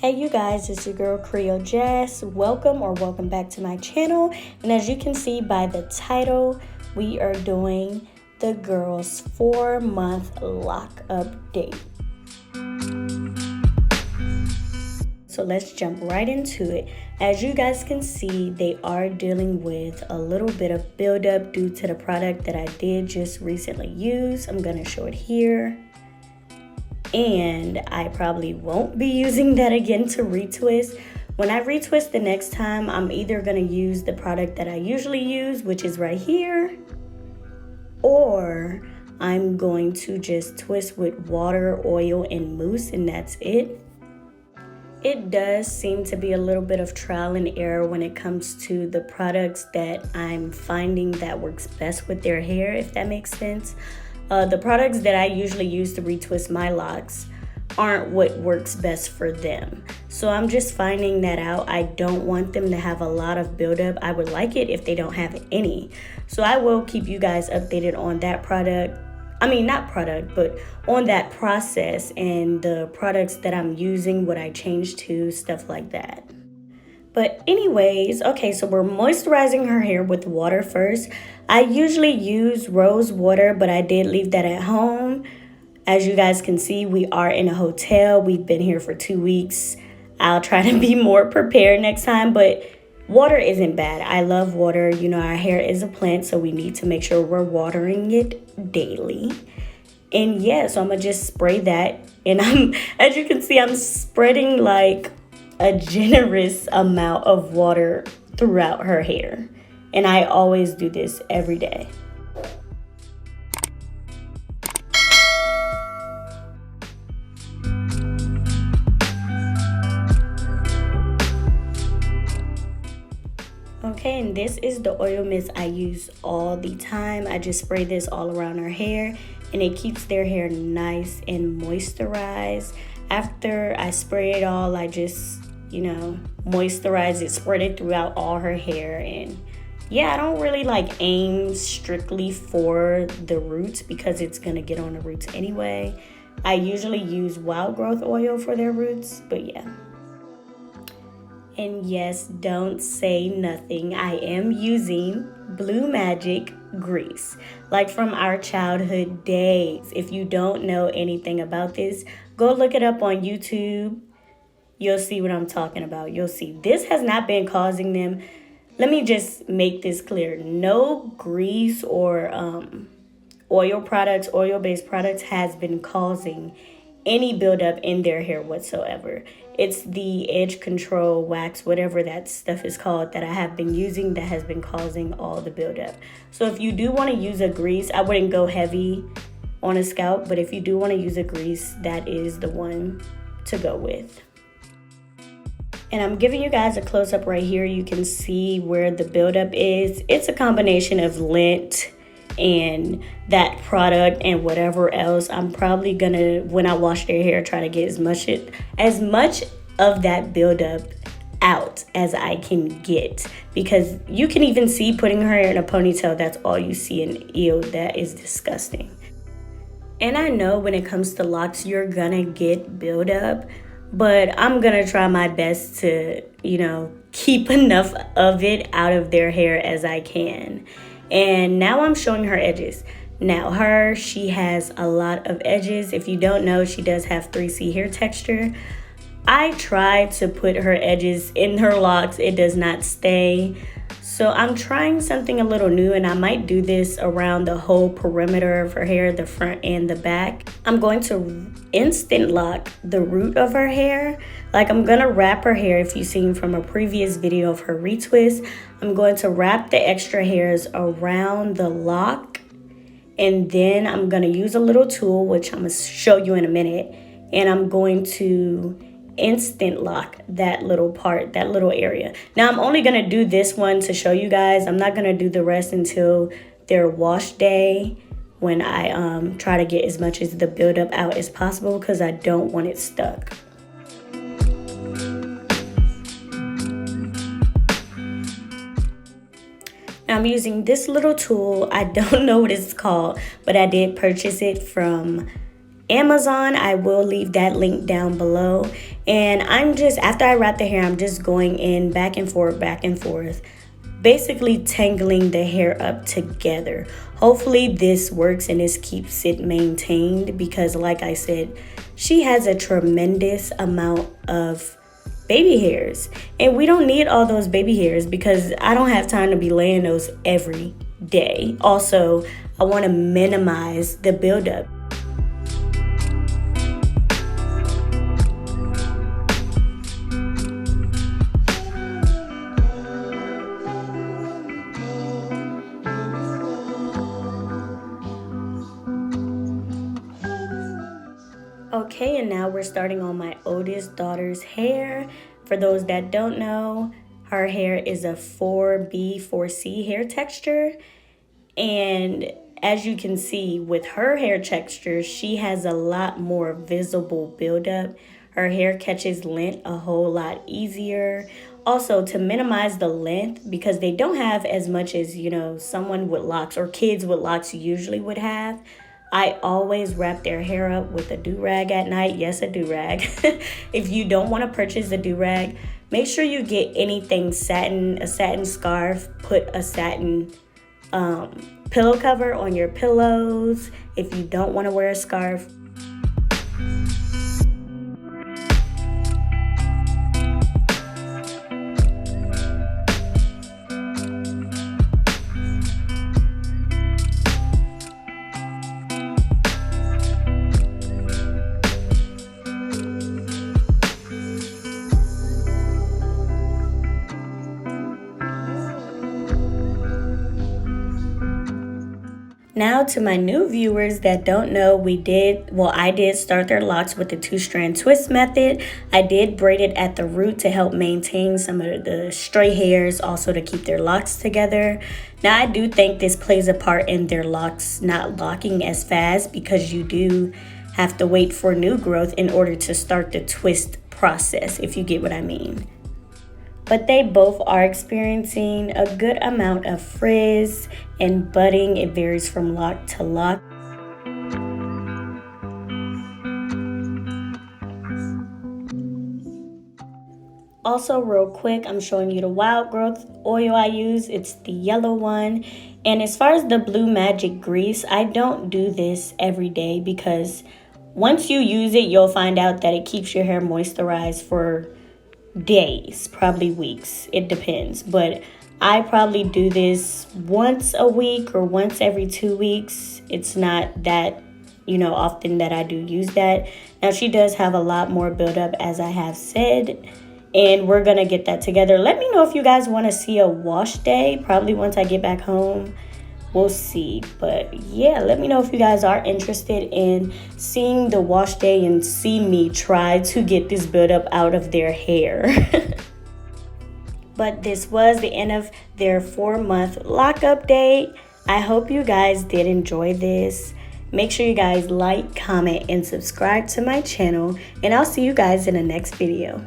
Hey you guys, it's your girl CREOLEJAZZ. Welcome back to my channel. And as you can see by the title, we are doing the girls 4-month lock update. So let's jump right into it. As you guys can see, they are dealing with a little bit of buildup due to the product that I did just recently use. I'm gonna show it here. And I probably won't be using that again to retwist. When I retwist the next time, I'm either gonna use the product that I usually use, which is right here, or I'm going to just twist with water, oil, and mousse, and that's it. It does seem to be a little bit of trial and error when it comes to the products that I'm finding that works best with their hair, if that makes sense. The products that I usually use to retwist my locks aren't what works best for them. So I'm just finding that out. I don't want them to have a lot of buildup. I would like it if they don't have any. So I will keep you guys updated on that product. I mean, not product, but on that process and the products that I'm using, what I change to, stuff like that. But anyways, okay, so we're moisturizing her hair with water first. I usually use rose water, but I did leave that at home. As you guys can see, we are in a hotel. We've been here for 2 weeks. I'll try to be more prepared next time, but water isn't bad. I love water. You know, our hair is a plant, so we need to make sure we're watering it daily. And yeah, so I'm gonna just spray that. And as you can see, I'm spreading like a generous amount of water throughout her hair. And I always do this every day. Okay, and this is the oil mist I use all the time. I just spray this all around her hair and it keeps their hair nice and moisturized. After I spray it all, I just, you know, moisturize it, spread it throughout all her hair. And yeah, I don't really like aim strictly for the roots because it's gonna get on the roots anyway. I usually use wild growth oil for their roots, but yeah. And yes, don't say nothing. I am using Blue Magic grease, like from our childhood days. If you don't know anything about this, go look it up on YouTube. You'll see what I'm talking about. You'll see. This has not been causing them. Let me just make this clear. No grease or oil products, oil-based products has been causing any buildup in their hair whatsoever. It's the edge control wax, whatever that stuff is called, that I have been using that has been causing all the buildup. So if you do want to use a grease, I wouldn't go heavy on a scalp, but if you do want to use a grease, that is the one to go with. And I'm giving you guys a close-up right here. You can see where the buildup is. It's a combination of lint and that product and whatever else. I'm probably gonna, when I wash their hair, try to get as much of that buildup out as I can get, because you can even see putting her hair in a ponytail, that's all you see, and ew, that is disgusting. And I know when it comes to locks, you're gonna get buildup, but I'm gonna try my best to, you know, keep enough of it out of their hair as I can. And now I'm showing her edges. Now she has a lot of edges. If you don't know, she does have 3C hair texture. I tried to put her edges in her locks. It does not stay. So I'm trying something a little new, and I might do this around the whole perimeter of her hair, the front and the back. I'm going to instant lock the root of her hair. Like, I'm gonna wrap her hair. If you've seen from a previous video of her retwist, I'm going to wrap the extra hairs around the lock, and then I'm gonna use a little tool, which I'm gonna show you in a minute, and I'm going to instant lock that little part, that little area. Now I'm only gonna do this one to show you guys. I'm not gonna do the rest until their wash day, when I try to get as much as the buildup out as possible, because I don't want it stuck. Now I'm using this little tool. I don't know what it's called, but I did purchase it from Amazon. I will leave that link down below. And I'm just, after I wrap the hair, I'm just going in back and forth, basically tangling the hair up together. Hopefully this works and this keeps it maintained, because like I said, she has a tremendous amount of baby hairs, and we don't need all those baby hairs because I don't have time to be laying those every day. Also, I want to minimize the buildup. Okay, and now we're starting on my oldest daughter's hair. For those that don't know, her hair is a 4B, 4C hair texture. And as you can see with her hair texture, she has a lot more visible buildup. Her hair catches length a whole lot easier. Also, to minimize the length, because they don't have as much as, you know, someone with locks or kids with locks usually would have, I always wrap their hair up with a do-rag at night. Yes, a do-rag. If you don't want to purchase a do-rag, make sure you get anything satin, a satin scarf, put a satin pillow cover on your pillows if you don't want to wear a scarf. Now to my new viewers that don't know, I did start their locks with the 2-strand twist method. I did braid it at the root to help maintain some of the stray hairs, also to keep their locks together. Now I do think this plays a part in their locks not locking as fast, because you do have to wait for new growth in order to start the twist process, if you get what I mean. But they both are experiencing a good amount of frizz and budding. It varies from lock to lock. Also, real quick, I'm showing you the wild growth oil I use. It's the yellow one. And as far as the Blue Magic grease, I don't do this every day, because once you use it, you'll find out that it keeps your hair moisturized for days, probably weeks, it depends. But I probably do this once a week or once every 2 weeks. It's not that, you know, often that I do use that. Now she does have a lot more buildup, as I have said, and we're gonna get that together. Let me know if you guys want to see a wash day, probably once I get back home. We'll see. But yeah, let me know if you guys are interested in seeing the wash day and see me try to get this buildup out of their hair. But this was the end of their 4-month lock update. I hope you guys did enjoy this. Make sure you guys like, comment, and subscribe to my channel, and I'll see you guys in the next video.